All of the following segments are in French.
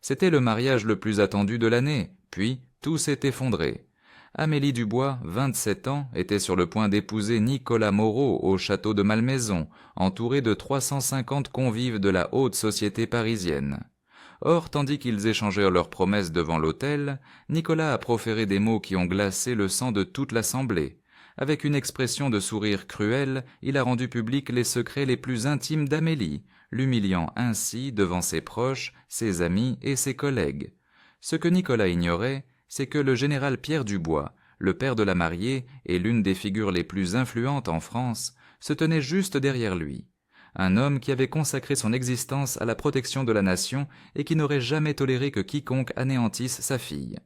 C'était le mariage le plus attendu de l'année, puis tout s'est effondré. Amélie Dubois, 27 ans, était sur le point d'épouser Nicolas Moreau au château de Malmaison, entouré de 350 convives de la haute société parisienne. Or, tandis qu'ils échangèrent leurs promesses devant l'autel, Nicolas a proféré des mots qui ont glacé le sang de toute l'assemblée. Avec une expression de sourire cruel, il a rendu publics les secrets les plus intimes d'Amélie, l'humiliant ainsi devant ses proches, ses amis et ses collègues. Ce que Nicolas ignorait, c'est que le général Pierre Dubois, le père de la mariée et l'une des figures les plus influentes en France, se tenait juste derrière lui. Un homme qui avait consacré son existence à la protection de la nation et qui n'aurait jamais toléré que quiconque anéantisse sa fille.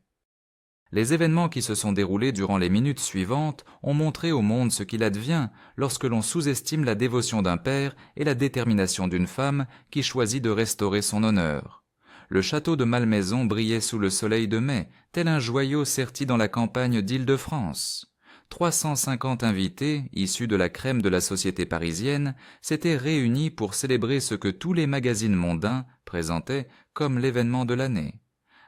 Les événements qui se sont déroulés durant les minutes suivantes ont montré au monde ce qu'il advient lorsque l'on sous-estime la dévotion d'un père et la détermination d'une femme qui choisit de restaurer son honneur. Le château de Malmaison brillait sous le soleil de mai, tel un joyau serti dans la campagne d'Île-de-France. 350 invités, issus de la crème de la société parisienne, s'étaient réunis pour célébrer ce que tous les magazines mondains présentaient comme l'événement de l'année.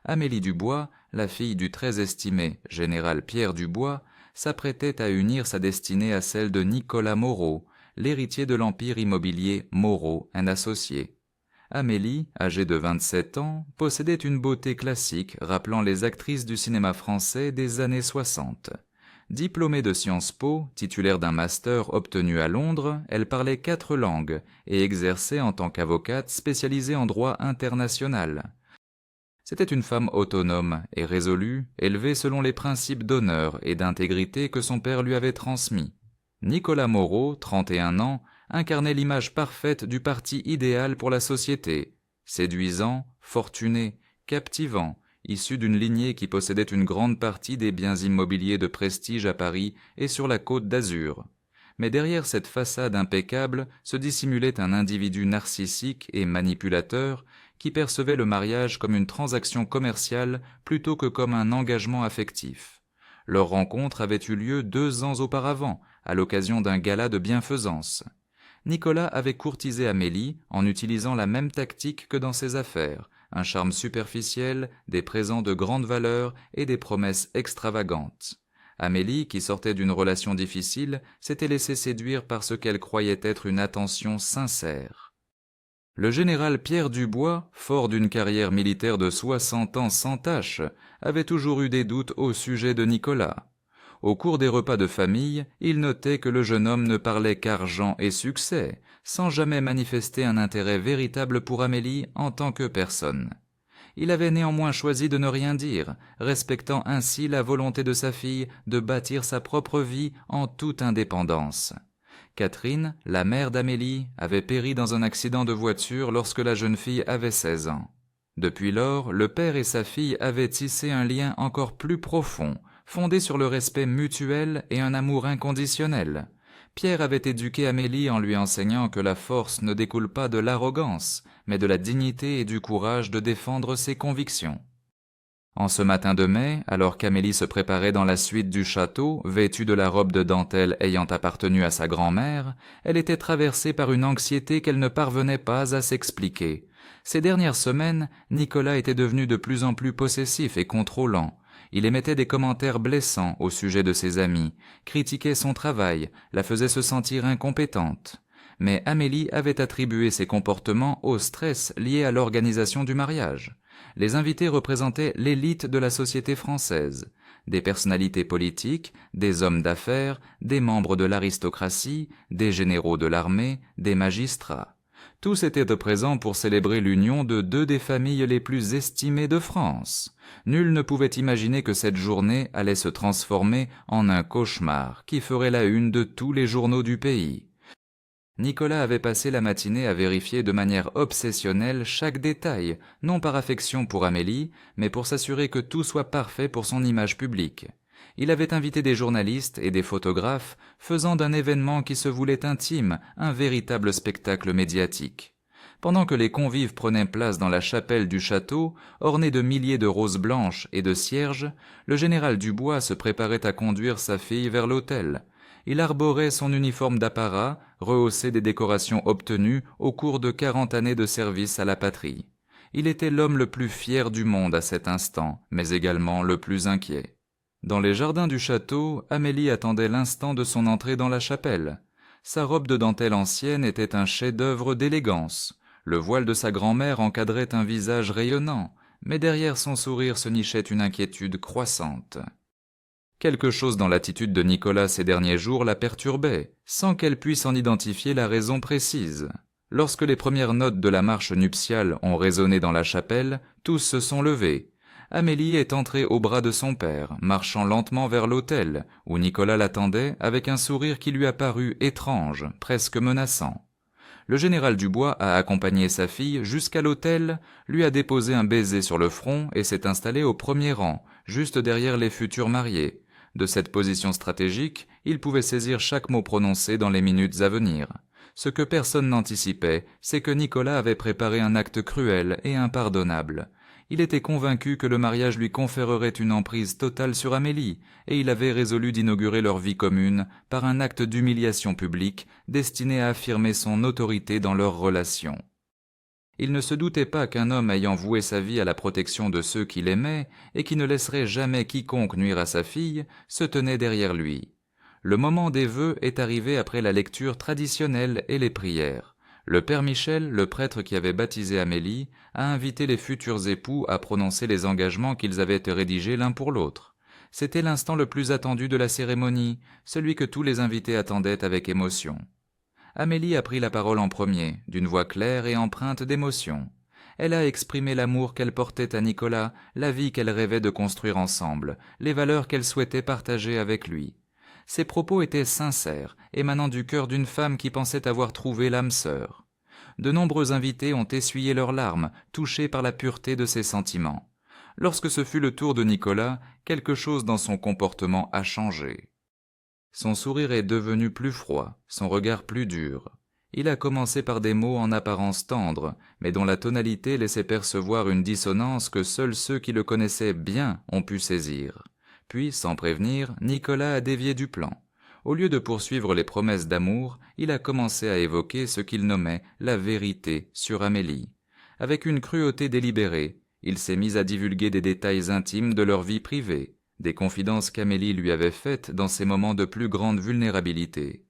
Amélie Dubois, la fille du très estimé général Pierre Dubois, s'apprêtait à unir sa destinée à celle de Nicolas Moreau, l'héritier de l'empire immobilier Moreau & Associés. Amélie, âgée de 27 ans, possédait une beauté classique rappelant les actrices du cinéma français des années 60. Diplômée de Sciences Po, titulaire d'un master obtenu à Londres, elle parlait 4 langues et exerçait en tant qu'avocate spécialisée en droit international. C'était une femme autonome et résolue, élevée selon les principes d'honneur et d'intégrité que son père lui avait transmis. Nicolas Moreau, 31 ans, incarnait l'image parfaite du parti idéal pour la société, séduisant, fortuné, captivant, issu d'une lignée qui possédait une grande partie des biens immobiliers de prestige à Paris et sur la Côte d'Azur. Mais derrière cette façade impeccable se dissimulait un individu narcissique et manipulateur qui percevait le mariage comme une transaction commerciale plutôt que comme un engagement affectif. Leur rencontre avait eu lieu 2 ans auparavant, à l'occasion d'un gala de bienfaisance. Nicolas avait courtisé Amélie en utilisant la même tactique que dans ses affaires, un charme superficiel, des présents de grande valeur et des promesses extravagantes. Amélie, qui sortait d'une relation difficile, s'était laissée séduire par ce qu'elle croyait être une attention sincère. Le général Pierre Dubois, fort d'une carrière militaire de 60 ans sans tache, avait toujours eu des doutes au sujet de Nicolas. Au cours des repas de famille, il notait que le jeune homme ne parlait qu'argent et succès, sans jamais manifester un intérêt véritable pour Amélie en tant que personne. Il avait néanmoins choisi de ne rien dire, respectant ainsi la volonté de sa fille de bâtir sa propre vie en toute indépendance. Catherine, la mère d'Amélie, avait péri dans un accident de voiture lorsque la jeune fille avait 16 ans. Depuis lors, le père et sa fille avaient tissé un lien encore plus profond, fondé sur le respect mutuel et un amour inconditionnel. Pierre avait éduqué Amélie en lui enseignant que la force ne découle pas de l'arrogance, mais de la dignité et du courage de défendre ses convictions. En ce matin de mai, alors qu'Amélie se préparait dans la suite du château, vêtue de la robe de dentelle ayant appartenu à sa grand-mère, elle était traversée par une anxiété qu'elle ne parvenait pas à s'expliquer. Ces dernières semaines, Nicolas était devenu de plus en plus possessif et contrôlant. Il émettait des commentaires blessants au sujet de ses amis, critiquait son travail, la faisait se sentir incompétente. Mais Amélie avait attribué ces comportements au stress lié à l'organisation du mariage. Les invités représentaient l'élite de la société française, des personnalités politiques, des hommes d'affaires, des membres de l'aristocratie, des généraux de l'armée, des magistrats. Tous étaient présents pour célébrer l'union de 2 des familles les plus estimées de France. Nul ne pouvait imaginer que cette journée allait se transformer en un cauchemar qui ferait la une de tous les journaux du pays. Nicolas avait passé la matinée à vérifier de manière obsessionnelle chaque détail, non par affection pour Amélie, mais pour s'assurer que tout soit parfait pour son image publique. Il avait invité des journalistes et des photographes, faisant d'un événement qui se voulait intime un véritable spectacle médiatique. Pendant que les convives prenaient place dans la chapelle du château, ornée de milliers de roses blanches et de cierges, le général Dubois se préparait à conduire sa fille vers l'autel. Il arborait son uniforme d'apparat, rehaussé des décorations obtenues au cours de 40 années de service à la patrie. Il était l'homme le plus fier du monde à cet instant, mais également le plus inquiet. Dans les jardins du château, Amélie attendait l'instant de son entrée dans la chapelle. Sa robe de dentelle ancienne était un chef-d'œuvre d'élégance. Le voile de sa grand-mère encadrait un visage rayonnant, mais derrière son sourire se nichait une inquiétude croissante. Quelque chose dans l'attitude de Nicolas ces derniers jours la perturbait, sans qu'elle puisse en identifier la raison précise. Lorsque les premières notes de la marche nuptiale ont résonné dans la chapelle, tous se sont levés. Amélie est entrée au bras de son père, marchant lentement vers l'autel, où Nicolas l'attendait avec un sourire qui lui apparut étrange, presque menaçant. Le général Dubois a accompagné sa fille jusqu'à l'autel, lui a déposé un baiser sur le front et s'est installé au premier rang, juste derrière les futurs mariés. De cette position stratégique, il pouvait saisir chaque mot prononcé dans les minutes à venir. Ce que personne n'anticipait, c'est que Nicolas avait préparé un acte cruel et impardonnable. Il était convaincu que le mariage lui conférerait une emprise totale sur Amélie, et il avait résolu d'inaugurer leur vie commune par un acte d'humiliation publique destiné à affirmer son autorité dans leur relation. Il ne se doutait pas qu'un homme ayant voué sa vie à la protection de ceux qu'il aimait et qui ne laisserait jamais quiconque nuire à sa fille, se tenait derrière lui. Le moment des vœux est arrivé après la lecture traditionnelle et les prières. Le père Michel, le prêtre qui avait baptisé Amélie, a invité les futurs époux à prononcer les engagements qu'ils avaient rédigés l'un pour l'autre. C'était l'instant le plus attendu de la cérémonie, celui que tous les invités attendaient avec émotion. Amélie a pris la parole en premier, d'une voix claire et empreinte d'émotion. Elle a exprimé l'amour qu'elle portait à Nicolas, la vie qu'elle rêvait de construire ensemble, les valeurs qu'elle souhaitait partager avec lui. Ses propos étaient sincères, émanant du cœur d'une femme qui pensait avoir trouvé l'âme sœur. De nombreux invités ont essuyé leurs larmes, touchés par la pureté de ses sentiments. Lorsque ce fut le tour de Nicolas, quelque chose dans son comportement a changé. Son sourire est devenu plus froid, son regard plus dur. Il a commencé par des mots en apparence tendres, mais dont la tonalité laissait percevoir une dissonance que seuls ceux qui le connaissaient bien ont pu saisir. Puis, sans prévenir, Nicolas a dévié du plan. Au lieu de poursuivre les promesses d'amour, il a commencé à évoquer ce qu'il nommait la vérité sur Amélie. Avec une cruauté délibérée, il s'est mis à divulguer des détails intimes de leur vie privée, des confidences qu'Amélie lui avait faites dans ses moments de plus grande vulnérabilité.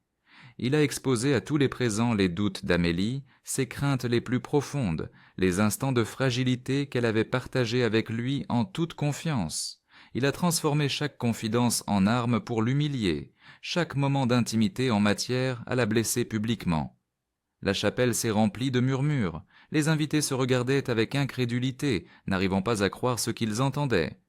Il a exposé à tous les présents les doutes d'Amélie, ses craintes les plus profondes, les instants de fragilité qu'elle avait partagés avec lui en toute confiance. Il a transformé chaque confidence en arme pour l'humilier, chaque moment d'intimité en matière à la blesser publiquement. La chapelle s'est remplie de murmures, les invités se regardaient avec incrédulité, n'arrivant pas à croire ce qu'ils entendaient.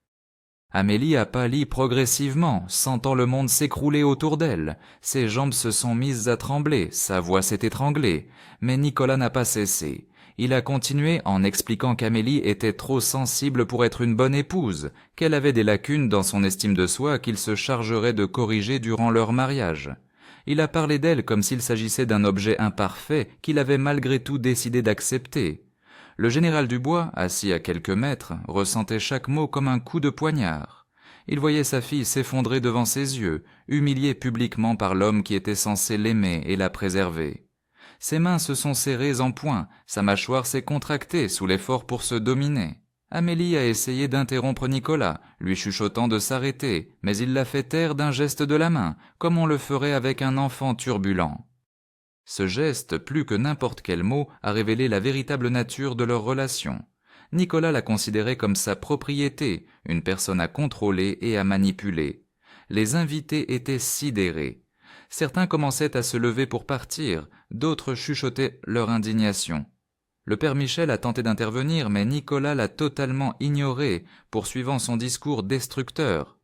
Amélie a pâli progressivement, sentant le monde s'écrouler autour d'elle. Ses jambes se sont mises à trembler, sa voix s'est étranglée. Mais Nicolas n'a pas cessé. Il a continué en expliquant qu'Amélie était trop sensible pour être une bonne épouse, qu'elle avait des lacunes dans son estime de soi qu'il se chargerait de corriger durant leur mariage. Il a parlé d'elle comme s'il s'agissait d'un objet imparfait qu'il avait malgré tout décidé d'accepter. Le général Dubois, assis à quelques mètres, ressentait chaque mot comme un coup de poignard. Il voyait sa fille s'effondrer devant ses yeux, humiliée publiquement par l'homme qui était censé l'aimer et la préserver. Ses mains se sont serrées en poing, sa mâchoire s'est contractée sous l'effort pour se dominer. Amélie a essayé d'interrompre Nicolas, lui chuchotant de s'arrêter, mais il l'a fait taire d'un geste de la main, comme on le ferait avec un enfant turbulent. Ce geste, plus que n'importe quel mot, a révélé la véritable nature de leur relation. Nicolas la considérait comme sa propriété, une personne à contrôler et à manipuler. Les invités étaient sidérés. Certains commençaient à se lever pour partir, d'autres chuchotaient leur indignation. Le père Michel a tenté d'intervenir, mais Nicolas l'a totalement ignoré, poursuivant son discours destructeur.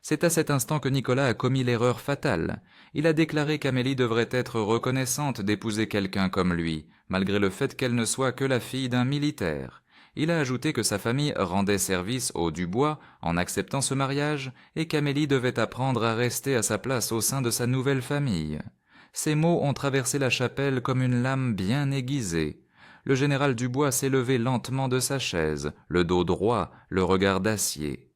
C'est à cet instant que Nicolas a commis l'erreur fatale. Il a déclaré qu'Amélie devrait être reconnaissante d'épouser quelqu'un comme lui, malgré le fait qu'elle ne soit que la fille d'un militaire. Il a ajouté que sa famille rendait service aux Dubois en acceptant ce mariage et qu'Amélie devait apprendre à rester à sa place au sein de sa nouvelle famille. Ces mots ont traversé la chapelle comme une lame bien aiguisée. Le général Dubois s'est levé lentement de sa chaise, le dos droit, le regard d'acier.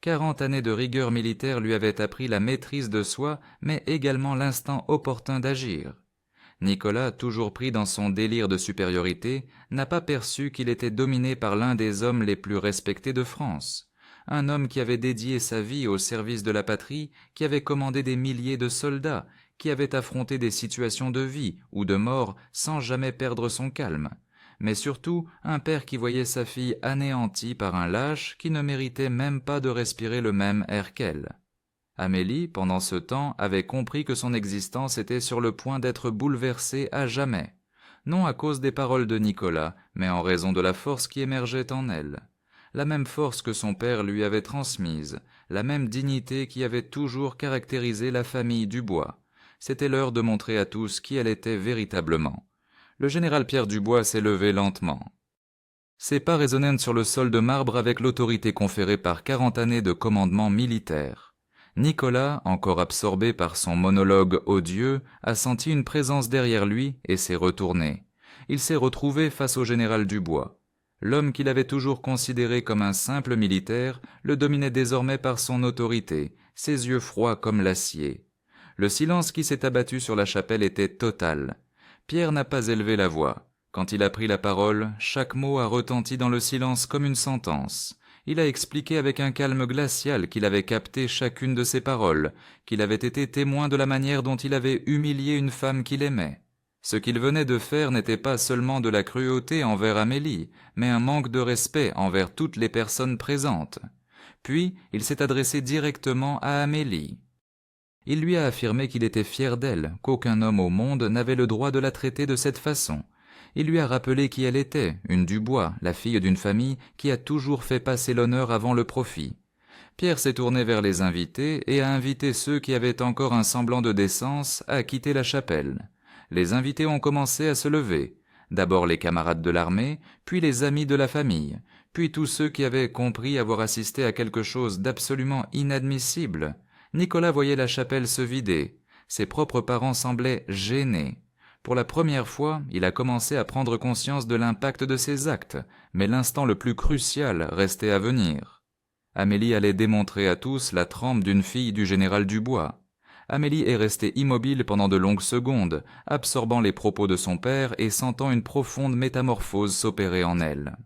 40 années de rigueur militaire lui avaient appris la maîtrise de soi, mais également l'instant opportun d'agir. Nicolas, toujours pris dans son délire de supériorité, n'a pas perçu qu'il était dominé par l'un des hommes les plus respectés de France. Un homme qui avait dédié sa vie au service de la patrie, qui avait commandé des milliers de soldats, qui avait affronté des situations de vie ou de mort sans jamais perdre son calme. Mais surtout, un père qui voyait sa fille anéantie par un lâche qui ne méritait même pas de respirer le même air qu'elle. Amélie, pendant ce temps, avait compris que son existence était sur le point d'être bouleversée à jamais, non à cause des paroles de Nicolas, mais en raison de la force qui émergeait en elle. La même force que son père lui avait transmise, la même dignité qui avait toujours caractérisé la famille Dubois. C'était l'heure de montrer à tous qui elle était véritablement. Le général Pierre Dubois s'est levé lentement. Ses pas résonnèrent sur le sol de marbre avec l'autorité conférée par 40 années de commandement militaire. Nicolas, encore absorbé par son monologue odieux, a senti une présence derrière lui et s'est retourné. Il s'est retrouvé face au général Dubois. L'homme qu'il avait toujours considéré comme un simple militaire le dominait désormais par son autorité, ses yeux froids comme l'acier. Le silence qui s'est abattu sur la chapelle était total. Pierre n'a pas élevé la voix. Quand il a pris la parole, chaque mot a retenti dans le silence comme une sentence. Il a expliqué avec un calme glacial qu'il avait capté chacune de ses paroles, qu'il avait été témoin de la manière dont il avait humilié une femme qu'il aimait. Ce qu'il venait de faire n'était pas seulement de la cruauté envers Amélie, mais un manque de respect envers toutes les personnes présentes. Puis, il s'est adressé directement à Amélie. Il lui a affirmé qu'il était fier d'elle, qu'aucun homme au monde n'avait le droit de la traiter de cette façon. Il lui a rappelé qui elle était, une Dubois, la fille d'une famille qui a toujours fait passer l'honneur avant le profit. Pierre s'est tourné vers les invités et a invité ceux qui avaient encore un semblant de décence à quitter la chapelle. Les invités ont commencé à se lever. D'abord les camarades de l'armée, puis les amis de la famille, puis tous ceux qui avaient compris avoir assisté à quelque chose d'absolument inadmissible. Nicolas voyait la chapelle se vider. Ses propres parents semblaient gênés. Pour la première fois, il a commencé à prendre conscience de l'impact de ses actes, mais l'instant le plus crucial restait à venir. Amélie allait démontrer à tous la trempe d'une fille du général Dubois. Amélie est restée immobile pendant de longues secondes, absorbant les propos de son père et sentant une profonde métamorphose s'opérer en elle.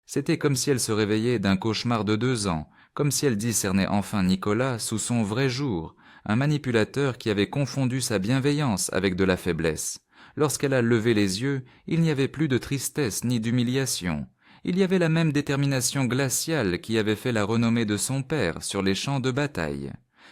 C'était comme si elle se réveillait d'un cauchemar de 2 ans, comme si elle discernait enfin Nicolas sous son vrai jour, un manipulateur qui avait confondu sa bienveillance avec de la faiblesse. Lorsqu'elle a levé les yeux, il n'y avait plus de tristesse ni d'humiliation. Il y avait la même détermination glaciale qui avait fait la renommée de son père sur les champs de bataille.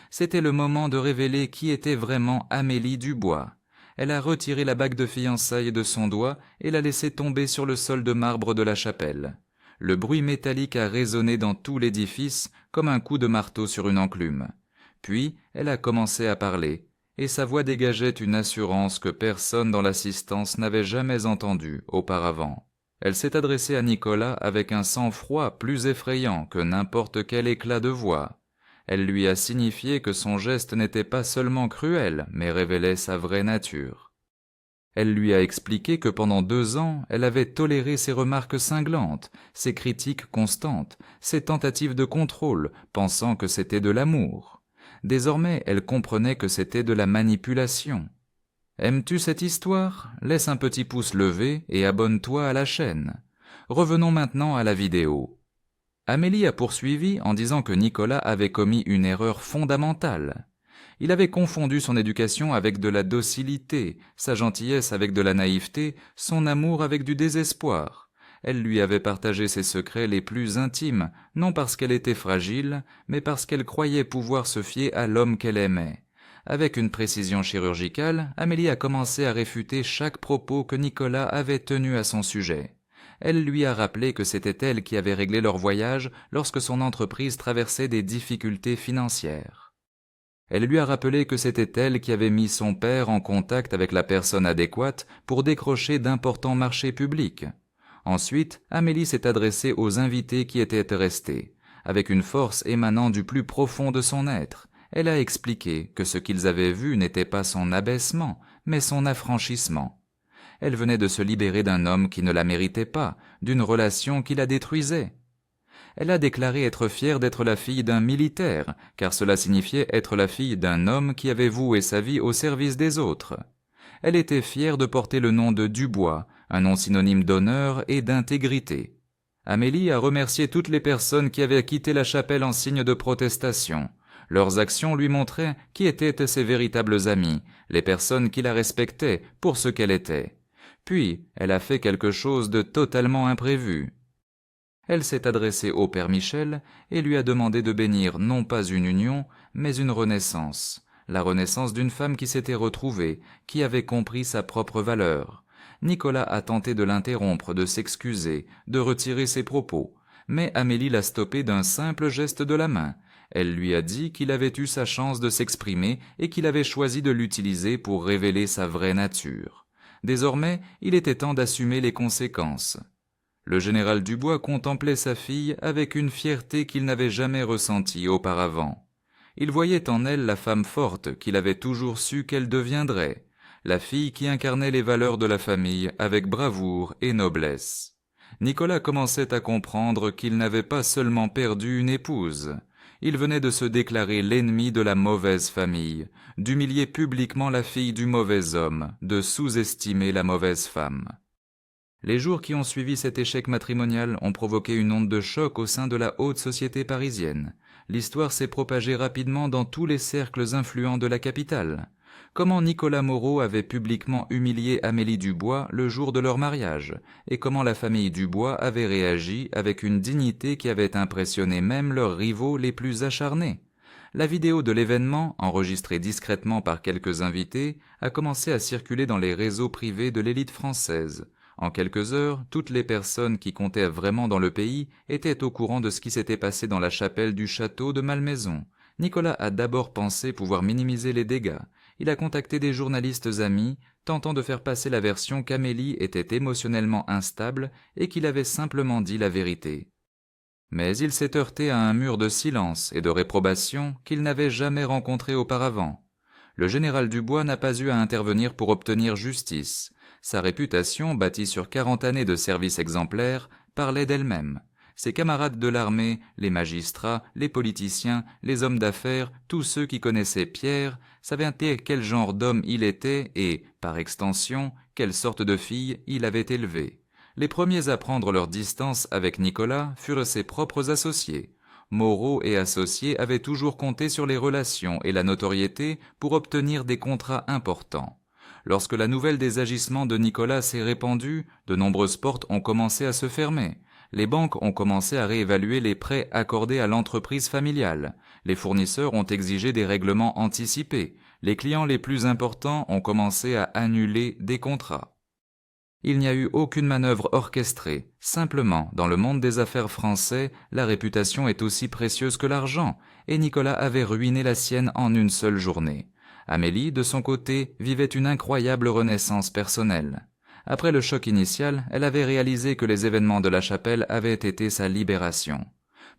C'était le moment de révéler qui était vraiment Amélie Dubois. Elle a retiré la bague de fiançailles de son doigt et l'a laissée tomber sur le sol de marbre de la chapelle. Le bruit métallique a résonné dans tout l'édifice comme un coup de marteau sur une enclume. Puis, elle a commencé à parler, et sa voix dégageait une assurance que personne dans l'assistance n'avait jamais entendue auparavant. Elle s'est adressée à Nicolas avec un sang-froid plus effrayant que n'importe quel éclat de voix. Elle lui a signifié que son geste n'était pas seulement cruel, mais révélait sa vraie nature. Elle lui a expliqué que pendant 2 ans, elle avait toléré ses remarques cinglantes, ses critiques constantes, ses tentatives de contrôle, pensant que c'était de l'amour. Désormais, elle comprenait que c'était de la manipulation. Aimes-tu cette histoire? Laisse un petit pouce levé et abonne-toi à la chaîne. Revenons maintenant à la vidéo. Amélie a poursuivi en disant que Nicolas avait commis une erreur fondamentale. Il avait confondu son éducation avec de la docilité, sa gentillesse avec de la naïveté, son amour avec du désespoir. Elle lui avait partagé ses secrets les plus intimes, non parce qu'elle était fragile, mais parce qu'elle croyait pouvoir se fier à l'homme qu'elle aimait. Avec une précision chirurgicale, Amélie a commencé à réfuter chaque propos que Nicolas avait tenu à son sujet. Elle lui a rappelé que c'était elle qui avait réglé leur voyage lorsque son entreprise traversait des difficultés financières. Elle lui a rappelé que c'était elle qui avait mis son père en contact avec la personne adéquate pour décrocher d'importants marchés publics. Ensuite, Amélie s'est adressée aux invités qui étaient restés. Avec une force émanant du plus profond de son être, elle a expliqué que ce qu'ils avaient vu n'était pas son abaissement, mais son affranchissement. Elle venait de se libérer d'un homme qui ne la méritait pas, d'une relation qui la détruisait. Elle a déclaré être fière d'être la fille d'un militaire, car cela signifiait être la fille d'un homme qui avait voué sa vie au service des autres. Elle était fière de porter le nom de Dubois, un nom synonyme d'honneur et d'intégrité. Amélie a remercié toutes les personnes qui avaient quitté la chapelle en signe de protestation. Leurs actions lui montraient qui étaient ses véritables amis, les personnes qui la respectaient pour ce qu'elle était. Puis, elle a fait quelque chose de totalement imprévu. Elle s'est adressée au Père Michel et lui a demandé de bénir non pas une union, mais une renaissance. La renaissance d'une femme qui s'était retrouvée, qui avait compris sa propre valeur. Nicolas a tenté de l'interrompre, de s'excuser, de retirer ses propos, mais Amélie l'a stoppé d'un simple geste de la main. Elle lui a dit qu'il avait eu sa chance de s'exprimer et qu'il avait choisi de l'utiliser pour révéler sa vraie nature. Désormais, il était temps d'assumer les conséquences. Le général Dubois contemplait sa fille avec une fierté qu'il n'avait jamais ressentie auparavant. Il voyait en elle la femme forte qu'il avait toujours su qu'elle deviendrait, la fille qui incarnait les valeurs de la famille avec bravoure et noblesse. Nicolas commençait à comprendre qu'il n'avait pas seulement perdu une épouse. Il venait de se déclarer l'ennemi de la mauvaise famille, d'humilier publiquement la fille du mauvais homme, de sous-estimer la mauvaise femme. Les jours qui ont suivi cet échec matrimonial ont provoqué une onde de choc au sein de la haute société parisienne. L'histoire s'est propagée rapidement dans tous les cercles influents de la capitale. Comment Nicolas Moreau avait publiquement humilié Amélie Dubois le jour de leur mariage, et comment la famille Dubois avait réagi avec une dignité qui avait impressionné même leurs rivaux les plus acharnés. La vidéo de l'événement, enregistrée discrètement par quelques invités, a commencé à circuler dans les réseaux privés de l'élite française. En quelques heures, toutes les personnes qui comptaient vraiment dans le pays étaient au courant de ce qui s'était passé dans la chapelle du château de Malmaison. Nicolas a d'abord pensé pouvoir minimiser les dégâts. Il a contacté des journalistes amis, tentant de faire passer la version qu'Amélie était émotionnellement instable et qu'il avait simplement dit la vérité. Mais il s'est heurté à un mur de silence et de réprobation qu'il n'avait jamais rencontré auparavant. Le général Dubois n'a pas eu à intervenir pour obtenir justice. Sa réputation, bâtie sur 40 années de service exemplaire, parlait d'elle-même. Ses camarades de l'armée, les magistrats, les politiciens, les hommes d'affaires, tous ceux qui connaissaient Pierre, savaient quel genre d'homme il était et, par extension, quelle sorte de fille il avait élevée. Les premiers à prendre leur distance avec Nicolas furent ses propres associés. Moreau et associés avaient toujours compté sur les relations et la notoriété pour obtenir des contrats importants. Lorsque la nouvelle des agissements de Nicolas s'est répandue, de nombreuses portes ont commencé à se fermer. Les banques ont commencé à réévaluer les prêts accordés à l'entreprise familiale. Les fournisseurs ont exigé des règlements anticipés. Les clients les plus importants ont commencé à annuler des contrats. Il n'y a eu aucune manœuvre orchestrée. Simplement, dans le monde des affaires français, la réputation est aussi précieuse que l'argent, et Nicolas avait ruiné la sienne en une seule journée. Amélie, de son côté, vivait une incroyable renaissance personnelle. Après le choc initial, elle avait réalisé que les événements de la chapelle avaient été sa libération.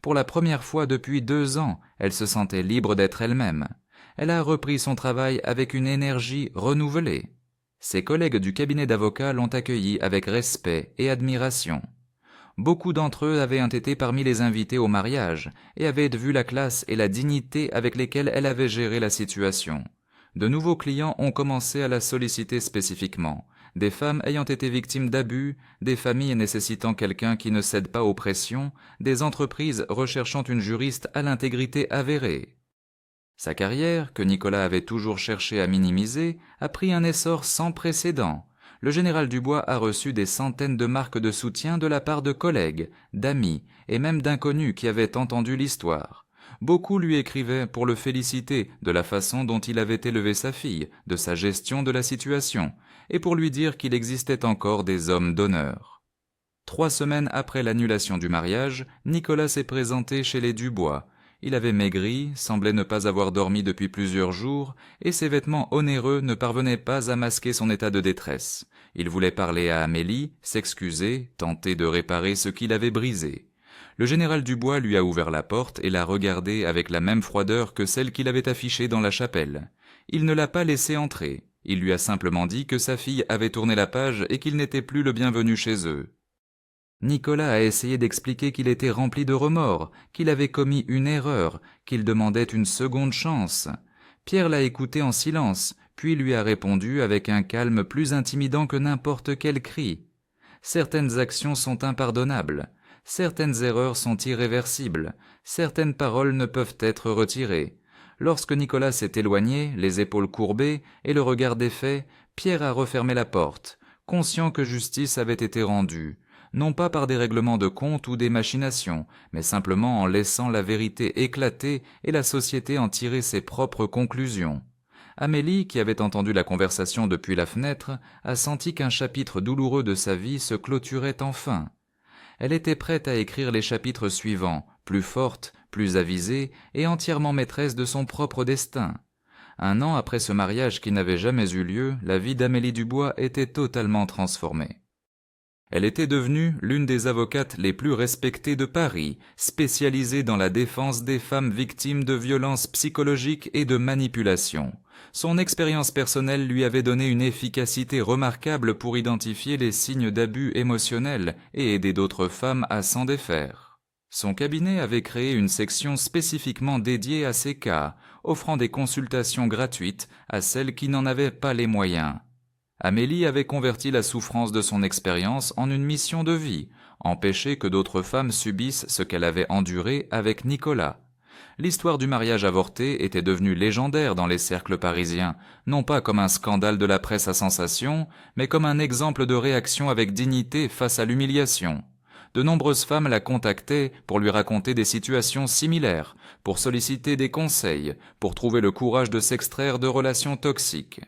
Pour la première fois depuis 2 ans, elle se sentait libre d'être elle-même. Elle a repris son travail avec une énergie renouvelée. Ses collègues du cabinet d'avocats l'ont accueillie avec respect et admiration. Beaucoup d'entre eux avaient été parmi les invités au mariage et avaient vu la classe et la dignité avec lesquelles elle avait géré la situation. De nouveaux clients ont commencé à la solliciter spécifiquement. Des femmes ayant été victimes d'abus, des familles nécessitant quelqu'un qui ne cède pas aux pressions, des entreprises recherchant une juriste à l'intégrité avérée. Sa carrière, que Nicolas avait toujours cherché à minimiser, a pris un essor sans précédent. Le général Dubois a reçu des centaines de marques de soutien de la part de collègues, d'amis et même d'inconnus qui avaient entendu l'histoire. Beaucoup lui écrivaient pour le féliciter de la façon dont il avait élevé sa fille, de sa gestion de la situation, et pour lui dire qu'il existait encore des hommes d'honneur. 3 semaines après l'annulation du mariage, Nicolas s'est présenté chez les Dubois. Il avait maigri, semblait ne pas avoir dormi depuis plusieurs jours, et ses vêtements onéreux ne parvenaient pas à masquer son état de détresse. Il voulait parler à Amélie, s'excuser, tenter de réparer ce qu'il avait brisé. Le général Dubois lui a ouvert la porte et l'a regardé avec la même froideur que celle qu'il avait affichée dans la chapelle. Il ne l'a pas laissé entrer. Il lui a simplement dit que sa fille avait tourné la page et qu'il n'était plus le bienvenu chez eux. Nicolas a essayé d'expliquer qu'il était rempli de remords, qu'il avait commis une erreur, qu'il demandait une seconde chance. Pierre l'a écouté en silence, puis lui a répondu avec un calme plus intimidant que n'importe quel cri. Certaines actions sont impardonnables, certaines erreurs sont irréversibles, certaines paroles ne peuvent être retirées. Lorsque Nicolas s'est éloigné, les épaules courbées et le regard défait, Pierre a refermé la porte, conscient que justice avait été rendue, non pas par des règlements de compte ou des machinations, mais simplement en laissant la vérité éclater et la société en tirer ses propres conclusions. Amélie, qui avait entendu la conversation depuis la fenêtre, a senti qu'un chapitre douloureux de sa vie se clôturait enfin. Elle était prête à écrire les chapitres suivants, plus forte, plus avisée et entièrement maîtresse de son propre destin. 1 an après ce mariage qui n'avait jamais eu lieu, la vie d'Amélie Dubois était totalement transformée. Elle était devenue l'une des avocates les plus respectées de Paris, spécialisée dans la défense des femmes victimes de violences psychologiques et de manipulation. Son expérience personnelle lui avait donné une efficacité remarquable pour identifier les signes d'abus émotionnels et aider d'autres femmes à s'en défaire. Son cabinet avait créé une section spécifiquement dédiée à ces cas, offrant des consultations gratuites à celles qui n'en avaient pas les moyens. Amélie avait converti la souffrance de son expérience en une mission de vie, empêcher que d'autres femmes subissent ce qu'elle avait enduré avec Nicolas. L'histoire du mariage avorté était devenue légendaire dans les cercles parisiens, non pas comme un scandale de la presse à sensation, mais comme un exemple de réaction avec dignité face à l'humiliation. De nombreuses femmes la contactaient pour lui raconter des situations similaires, pour solliciter des conseils, pour trouver le courage de s'extraire de relations toxiques.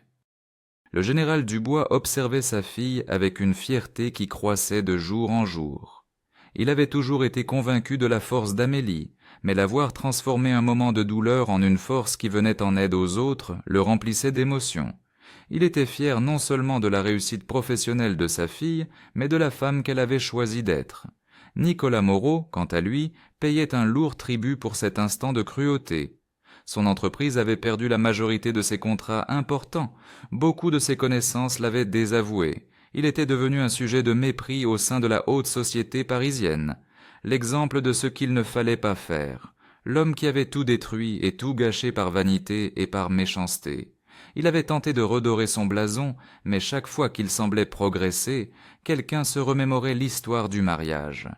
Le général Dubois observait sa fille avec une fierté qui croissait de jour en jour. Il avait toujours été convaincu de la force d'Amélie, mais la voir transformer un moment de douleur en une force qui venait en aide aux autres le remplissait d'émotion. Il était fier non seulement de la réussite professionnelle de sa fille, mais de la femme qu'elle avait choisi d'être. Nicolas Moreau, quant à lui, payait un lourd tribut pour cet instant de cruauté. Son entreprise avait perdu la majorité de ses contrats importants. Beaucoup de ses connaissances l'avaient désavoué. Il était devenu un sujet de mépris au sein de la haute société parisienne. L'exemple de ce qu'il ne fallait pas faire. L'homme qui avait tout détruit et tout gâché par vanité et par méchanceté. Il avait tenté de redorer son blason, mais chaque fois qu'il semblait progresser, quelqu'un se remémorait l'histoire du mariage.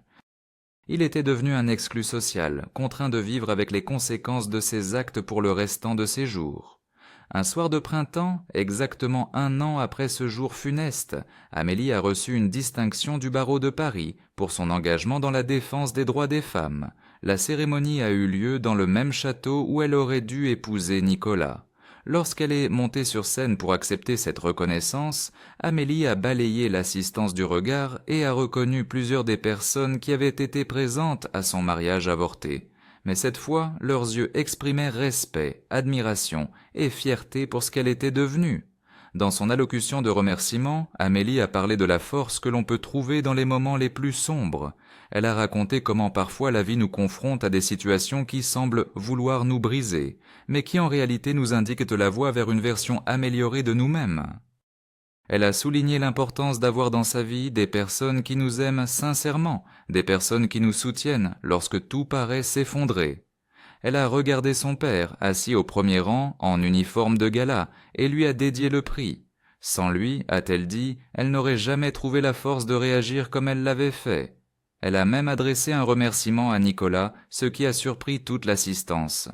Il était devenu un exclu social, contraint de vivre avec les conséquences de ses actes pour le restant de ses jours. Un soir de printemps, exactement 1 an après ce jour funeste, Amélie a reçu une distinction du barreau de Paris pour son engagement dans la défense des droits des femmes. La cérémonie a eu lieu dans le même château où elle aurait dû épouser Nicolas. Lorsqu'elle est montée sur scène pour accepter cette reconnaissance, Amélie a balayé l'assistance du regard et a reconnu plusieurs des personnes qui avaient été présentes à son mariage avorté. Mais cette fois, leurs yeux exprimaient respect, admiration et fierté pour ce qu'elle était devenue. Dans son allocution de remerciement, Amélie a parlé de la force que l'on peut trouver dans les moments les plus sombres. Elle a raconté comment parfois la vie nous confronte à des situations qui semblent vouloir nous briser, mais qui en réalité nous indiquent la voie vers une version améliorée de nous-mêmes. Elle a souligné l'importance d'avoir dans sa vie des personnes qui nous aiment sincèrement, des personnes qui nous soutiennent lorsque tout paraît s'effondrer. Elle a regardé son père, assis au premier rang, en uniforme de gala, et lui a dédié le prix. Sans lui, a-t-elle dit, elle n'aurait jamais trouvé la force de réagir comme elle l'avait fait. Elle a même adressé un remerciement à Nicolas, ce qui a surpris toute l'assistance.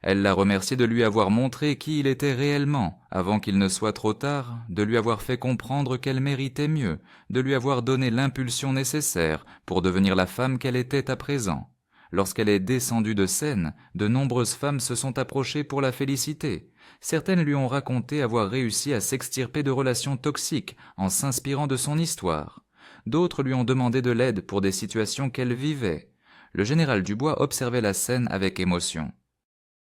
Elle l'a remercié de lui avoir montré qui il était réellement, avant qu'il ne soit trop tard, de lui avoir fait comprendre qu'elle méritait mieux, de lui avoir donné l'impulsion nécessaire pour devenir la femme qu'elle était à présent. Lorsqu'elle est descendue de scène, de nombreuses femmes se sont approchées pour la féliciter. Certaines lui ont raconté avoir réussi à s'extirper de relations toxiques en s'inspirant de son histoire. D'autres lui ont demandé de l'aide pour des situations qu'elle vivait. Le général Dubois observait la scène avec émotion.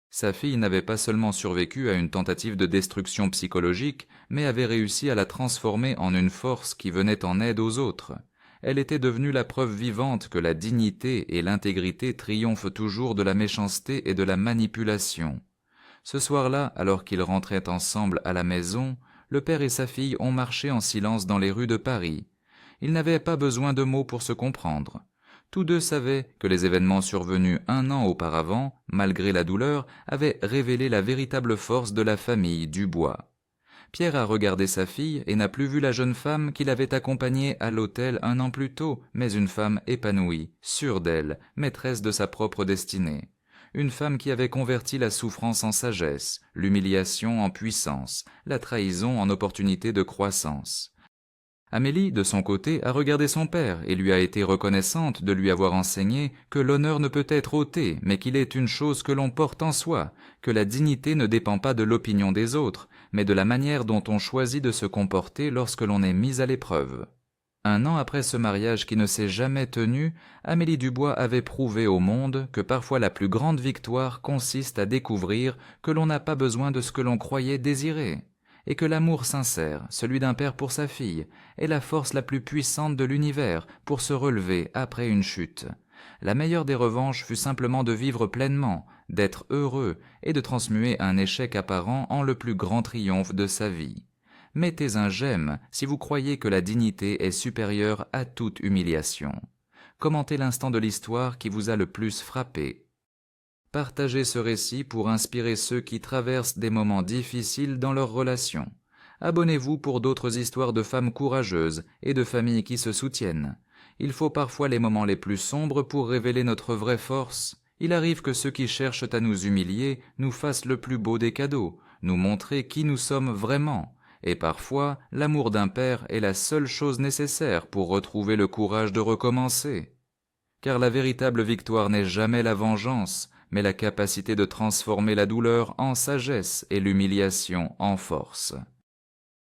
Sa fille n'avait pas seulement survécu à une tentative de destruction psychologique, mais avait réussi à la transformer en une force qui venait en aide aux autres. Elle était devenue la preuve vivante que la dignité et l'intégrité triomphent toujours de la méchanceté et de la manipulation. Ce soir-là, alors qu'ils rentraient ensemble à la maison, le père et sa fille ont marché en silence dans les rues de Paris. Ils n'avaient pas besoin de mots pour se comprendre. Tous deux savaient que les événements survenus 1 an auparavant, malgré la douleur, avaient révélé la véritable force de la famille Dubois. Pierre a regardé sa fille et n'a plus vu la jeune femme qu'il avait accompagnée à l'autel un an plus tôt, mais une femme épanouie, sûre d'elle, maîtresse de sa propre destinée. Une femme qui avait converti la souffrance en sagesse, l'humiliation en puissance, la trahison en opportunité de croissance. Amélie, de son côté, a regardé son père et lui a été reconnaissante de lui avoir enseigné que l'honneur ne peut être ôté, mais qu'il est une chose que l'on porte en soi, que la dignité ne dépend pas de l'opinion des autres, mais de la manière dont on choisit de se comporter lorsque l'on est mis à l'épreuve. Un an après ce mariage qui ne s'est jamais tenu, Amélie Dubois avait prouvé au monde que parfois la plus grande victoire consiste à découvrir que l'on n'a pas besoin de ce que l'on croyait désirer, et que l'amour sincère, celui d'un père pour sa fille, est la force la plus puissante de l'univers pour se relever après une chute. La meilleure des revanches fut simplement de vivre pleinement, d'être heureux et de transmuer un échec apparent en le plus grand triomphe de sa vie. Mettez un j'aime si vous croyez que la dignité est supérieure à toute humiliation. Commentez l'instant de l'histoire qui vous a le plus frappé. Partagez ce récit pour inspirer ceux qui traversent des moments difficiles dans leurs relations. Abonnez-vous pour d'autres histoires de femmes courageuses et de familles qui se soutiennent. Il faut parfois les moments les plus sombres pour révéler notre vraie force. Il arrive que ceux qui cherchent à nous humilier nous fassent le plus beau des cadeaux, nous montrer qui nous sommes vraiment. Et parfois, l'amour d'un père est la seule chose nécessaire pour retrouver le courage de recommencer. Car la véritable victoire n'est jamais la vengeance, mais la capacité de transformer la douleur en sagesse et l'humiliation en force.